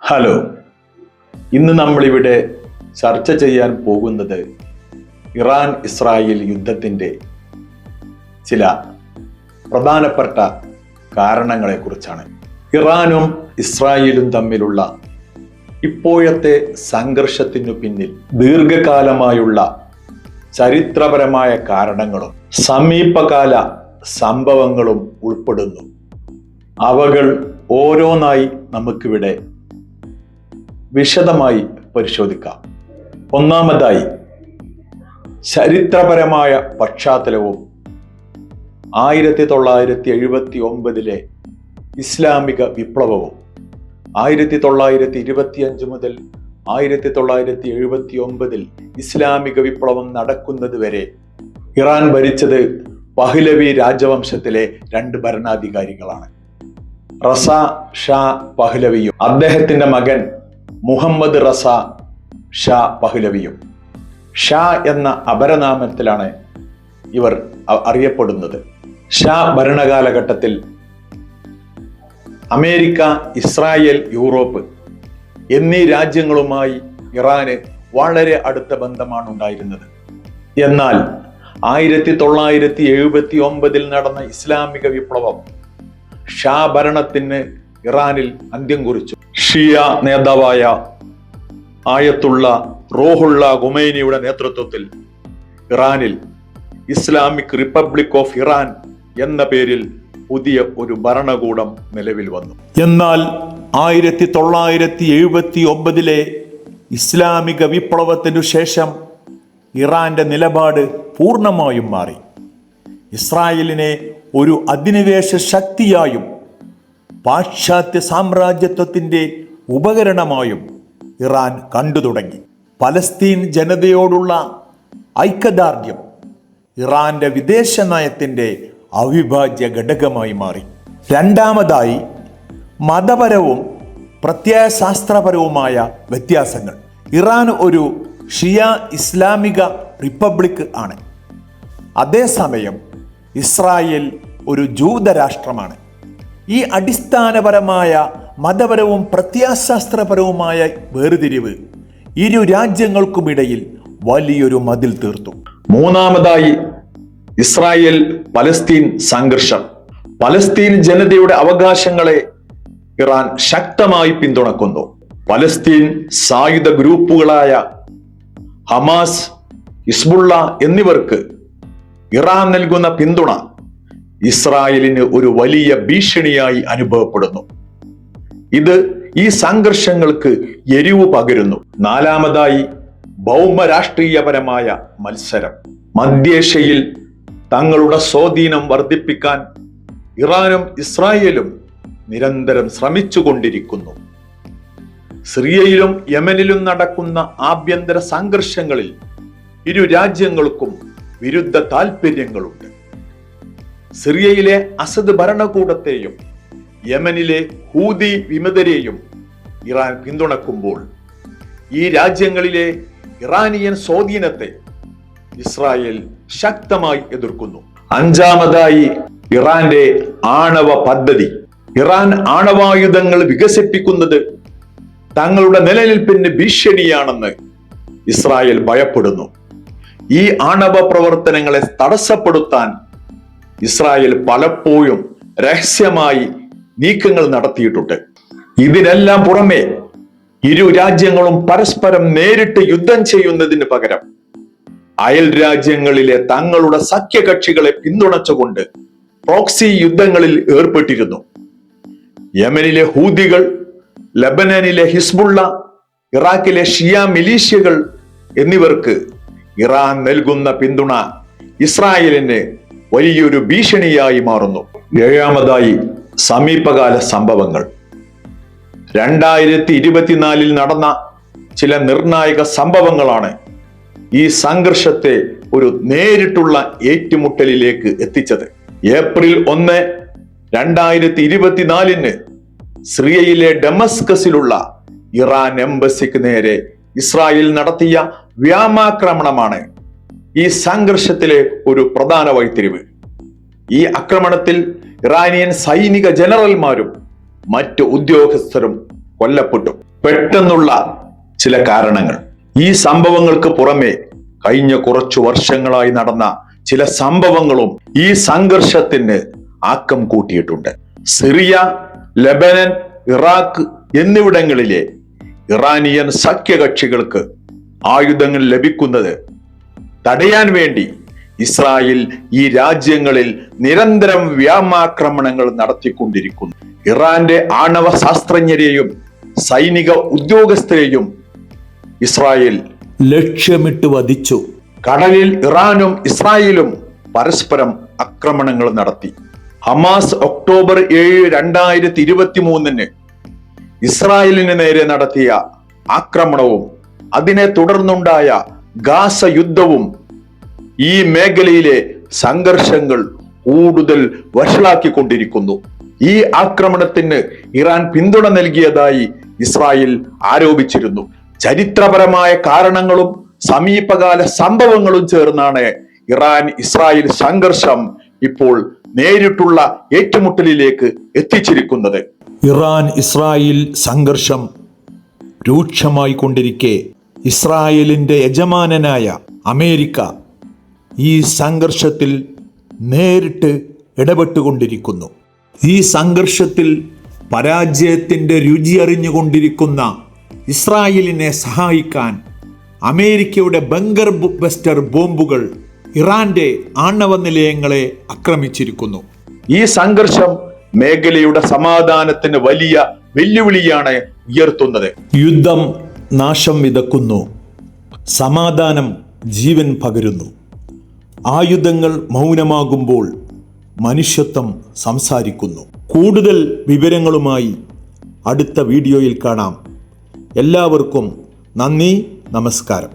Hello, ഇന്ന് നമ്മളിവിടെ ചർച്ച ചെയ്യാൻ പോകുന്നത് ഇറാൻ ഇസ്രായേൽ യുദ്ധത്തിൻ്റെ ചില പ്രധാനപ്പെട്ട കാരണങ്ങളെക്കുറിച്ചാണ്. ഇറാനും ഇസ്രായേലും തമ്മിലുള്ള ഇപ്പോഴത്തെ സംഘർഷത്തിനു പിന്നിൽ ദീർഘകാലമായുള്ള ചരിത്രപരമായ കാരണങ്ങളും സമീപകാല സംഭവങ്ങളും ഉൾപ്പെടുന്നു. അവകൾ ഓരോന്നായി നമുക്കിവിടെ വിശദമായി പരിശോധിക്കാം. ഒന്നാമതായി, ചരിത്രപരമായ പശ്ചാത്തലവും 1979 ഇസ്ലാമിക വിപ്ലവവും 1925 മുതൽ 1979 ഇസ്ലാമിക വിപ്ലവം നടക്കുന്നത് വരെ ഇറാൻ ഭരിച്ചത് പഹ്ലവി രാജവംശത്തിലെ 2 ഭരണാധികാരികളാണ്. റസ ഷാ പഹ്ലവിയും അദ്ദേഹത്തിന്റെ മകൻ മുഹമ്മദ് റസ ഷാ പഹ്ലവിയും. ഷാ എന്ന അപരനാമത്തിലാണ് ഇവർ അറിയപ്പെടുന്നത്. ഷാ ഭരണകാലഘട്ടത്തിൽ അമേരിക്ക, ഇസ്രായേൽ, യൂറോപ്പ് എന്നീ രാജ്യങ്ങളുമായി ഇറാന് വളരെ അടുത്ത ബന്ധമാണ് ഉണ്ടായിരുന്നത്. എന്നാൽ 1979 നടന്ന ഇസ്ലാമിക വിപ്ലവം ഷാ ഭരണത്തിന് ഇറാനിൽ അന്ത്യം കുറിച്ചു. ഷിയ നേതാവായ ആയത്തുള്ള റൂഹുള്ള ഖുമൈനിയുടെ നേതൃത്വത്തിൽ ഇറാനിൽ ഇസ്ലാമിക് റിപ്പബ്ലിക് ഓഫ് ഇറാൻ എന്ന പേരിൽ പുതിയ ഒരു ഭരണകൂടം നിലവിൽ വന്നു. എന്നാൽ 1979 ഇസ്ലാമിക വിപ്ലവത്തിനു ശേഷം ഇറാന്റെ നിലപാട് പൂർണ്ണമായും മാറി. ഇസ്രായേലിനെ ഒരു അധിനിവേശ ശക്തിയായും പാശ്ചാത്യ സാമ്രാജ്യത്വത്തിൻ്റെ ഉപകരണമായും ഇറാൻ കണ്ടു തുടങ്ങി. പലസ്തീൻ ജനതയോടുള്ള ഐക്യദാർഢ്യം ഇറാന്റെ വിദേശ നയത്തിൻ്റെ അവിഭാജ്യ ഘടകമായി മാറി. രണ്ടാമതായി, മതപരവും പ്രത്യയശാസ്ത്രപരവുമായ വ്യത്യാസങ്ങൾ. ഇറാൻ ഒരു ഷിയ ഇസ്ലാമിക റിപ്പബ്ലിക് ആണ്. അതേസമയം ഇസ്രായേൽ ഒരു ജൂതരാഷ്ട്രമാണ്. ഈ അടിസ്ഥാനപരമായ മതപരവും പ്രത്യയശാസ്ത്രപരവുമായ വേർതിരിവ് ഇരു രാജ്യങ്ങൾക്കുമിടയിൽ വലിയൊരു മതിൽ തീർത്തു. മൂന്നാമതായി, ഇസ്രായേൽ പലസ്തീൻ സംഘർഷം. പലസ്തീൻ ജനതയുടെ അവകാശങ്ങളെ ഇറാൻ ശക്തമായി പിന്തുണക്കുന്നു. പലസ്തീൻ സായുധ ഗ്രൂപ്പുകളായ ഹമാസ്, ഹിസ്ബുള്ള എന്നിവർക്ക് ഇറാൻ നൽകുന്ന പിന്തുണ ഇസ്രായേലിന് ഒരു വലിയ ഭീഷണിയായി അനുഭവപ്പെടുന്നു. ഇത് ഈ സംഘർഷങ്ങൾക്ക് എരിവ് പകരുന്നു. നാലാമതായി, ഭൗമരാഷ്ട്രീയപരമായ മത്സരം. മധ്യേഷ്യയിൽ തങ്ങളുടെ സ്വാധീനം വർദ്ധിപ്പിക്കാൻ ഇറാനും ഇസ്രായേലും നിരന്തരം ശ്രമിച്ചുകൊണ്ടിരിക്കുന്നു. സിറിയയിലും യമനിലും നടക്കുന്ന ആഭ്യന്തര സംഘർഷങ്ങളിൽ ഇരു രാജ്യങ്ങൾക്കും വിരുദ്ധ താൽപര്യങ്ങളുണ്ട്. സിറിയയിലെ അസദ് ഭരണകൂടത്തെയും യമനിലെ ഹൂതി വിമതരെയും ഇറാൻ പിന്തുണക്കുമ്പോൾ ഈ രാജ്യങ്ങളിലെ ഇറാനിയൻ സ്വാധീനത്തെ ഇസ്രായേൽ ശക്തമായി എതിർക്കുന്നു. അഞ്ചാമതായി, ഇറാന്റെ ആണവ പദ്ധതി. ഇറാൻ ആണവായുധങ്ങൾ വികസിപ്പിക്കുന്നത് തങ്ങളുടെ നിലനിൽപ്പിന് ഭീഷണിയാണെന്ന് ഇസ്രായേൽ ഭയപ്പെടുന്നു. ഈ ആണവ പ്രവർത്തനങ്ങളെ തടസ്സപ്പെടുത്താൻ ഇസ്രായേൽ പലപ്പോഴും രഹസ്യമായി നീക്കങ്ങൾ നടത്തിയിട്ടുണ്ട്. ഇതിനെല്ലാം പുറമെ ഇരു രാജ്യങ്ങളും പരസ്പരം നേരിട്ട് യുദ്ധം ചെയ്യുന്നതിന് പകരം അയൽ രാജ്യങ്ങളിലെ തങ്ങളുടെ സഖ്യകക്ഷികളെ പിന്തുണച്ചുകൊണ്ട് പ്രോക്സി യുദ്ധങ്ങളിൽ ഏർപ്പെട്ടിരുന്നു. യമനിലെ ഹൂതികൾ, ലബനനിലെ ഹിസ്ബുള്ള, ഇറാഖിലെ ഷിയ മിലീഷ്യകൾ എന്നിവർക്ക് ഇറാൻ നൽകുന്ന പിന്തുണ ഇസ്രായേലിന് വലിയൊരു ഭീഷണിയായി മാറുന്നു. ഏഴാമതായി, സമീപകാല സംഭവങ്ങൾ. 2024 നടന്ന ചില നിർണായക സംഭവങ്ങളാണ് ഈ സംഘർഷത്തെ ഒരു നേരിട്ടുള്ള ഏറ്റുമുട്ടലിലേക്ക് എത്തിച്ചത്. ഏപ്രിൽ 1, 2024 സിറിയയിലെ ഡമസ്കസിലുള്ള ഇറാൻ എംബസിക്ക് നേരെ ഇസ്രായേൽ നടത്തിയ വ്യോമാക്രമണമാണ് ഈ സംഘർഷത്തിലെ ഒരു പ്രധാന വഴിത്തിരിവ്. ഈ ആക്രമണത്തിൽ ഇറാനിയൻ സൈനിക ജനറൽമാരും മറ്റു ഉദ്യോഗസ്ഥരും കൊല്ലപ്പെട്ടു. പെട്ടെന്നുള്ള ചില കാരണങ്ങൾ. ഈ സംഭവങ്ങൾക്ക് പുറമെ കഴിഞ്ഞ കുറച്ചു വർഷങ്ങളായി നടന്ന ചില സംഭവങ്ങളും ഈ സംഘർഷത്തിന് ആക്കം കൂട്ടിയിട്ടുണ്ട്. സിറിയ, ലെബനൻ, ഇറാഖ് എന്നിവിടങ്ങളിലെ ഇറാനിയൻ സഖ്യകക്ഷികൾക്ക് ആയുധങ്ങൾ ലഭിക്കുന്നത് തടയാൻ വേണ്ടി ഇസ്രായേൽ ഈ രാജ്യങ്ങളിൽ നിരന്തരം വ്യോമാക്രമണങ്ങൾ നടത്തിക്കൊണ്ടിരിക്കുന്നു. ഇറാന്റെ ആണവ ശാസ്ത്രജ്ഞരെയും സൈനിക ഉദ്യോഗസ്ഥരെയും ഇസ്രായേൽ ലക്ഷ്യമിട്ട് വധിച്ചു. കടലിൽ ഇറാനും ഇസ്രായേലും പരസ്പരം ആക്രമണങ്ങൾ നടത്തി. ഹമാസ് ഒക്ടോബർ 7, 2023 ഇസ്രായേലിന് നേരെ നടത്തിയ ആക്രമണവും അതിനെ തുടർന്നുണ്ടായ ഗാസ യുദ്ധവും ഈ മേഖലയിലെ സംഘർഷങ്ങൾ കൂടുതൽ വഷളാക്കിക്കൊണ്ടിരിക്കുന്നു. ഈ ആക്രമണത്തിന് ഇറാൻ പിന്തുണ നൽകിയതായി ഇസ്രായേൽ ആരോപിച്ചിരുന്നു. ചരിത്രപരമായ കാരണങ്ങളും സമീപകാല സംഭവങ്ങളും ചേർന്നാണ് ഇറാൻ ഇസ്രായേൽ സംഘർഷം ഇപ്പോൾ നേരിട്ടുള്ള ഏറ്റുമുട്ടലിലേക്ക് എത്തിച്ചിരിക്കുന്നത്. ഇറാൻ ഇസ്രായേൽ സംഘർഷം രൂക്ഷമായി കൊണ്ടിരിക്കെ ഇസ്രായേലിന്റെ യജമാനനായ അമേരിക്ക ഈ സംഘർഷത്തിൽ നേരിട്ട് ഇടപെട്ടുകൊണ്ടിരിക്കുന്നു. ഈ സംഘർഷത്തിൽ പരാജയത്തിന്റെ രുചി അറിഞ്ഞുകൊണ്ടിരിക്കുന്ന ഇസ്രായേലിനെ സഹായിക്കാൻ അമേരിക്കയുടെ ബങ്കർ ബസ്റ്റർ ബോംബുകൾ ഇറാന്റെ ആണവ നിലയങ്ങളെ ആക്രമിച്ചിരിക്കുന്നു. ഈ സംഘർഷം മേഖലയുടെ സമാധാനത്തിന് വലിയ വെല്ലുവിളിയാണ് ഉയർത്തുന്നത്. യുദ്ധം നാശം വിതക്കുന്നു, സമാധാനം ജീവൻ പകരുന്നു. ആയുധങ്ങൾ മൗനമാകുമ്പോൾ മനുഷ്യത്വം സംസാരിക്കുന്നു. കൂടുതൽ വിവരങ്ങളുമായി അടുത്ത വീഡിയോയിൽ കാണാം. എല്ലാവർക്കും നന്ദി, നമസ്കാരം.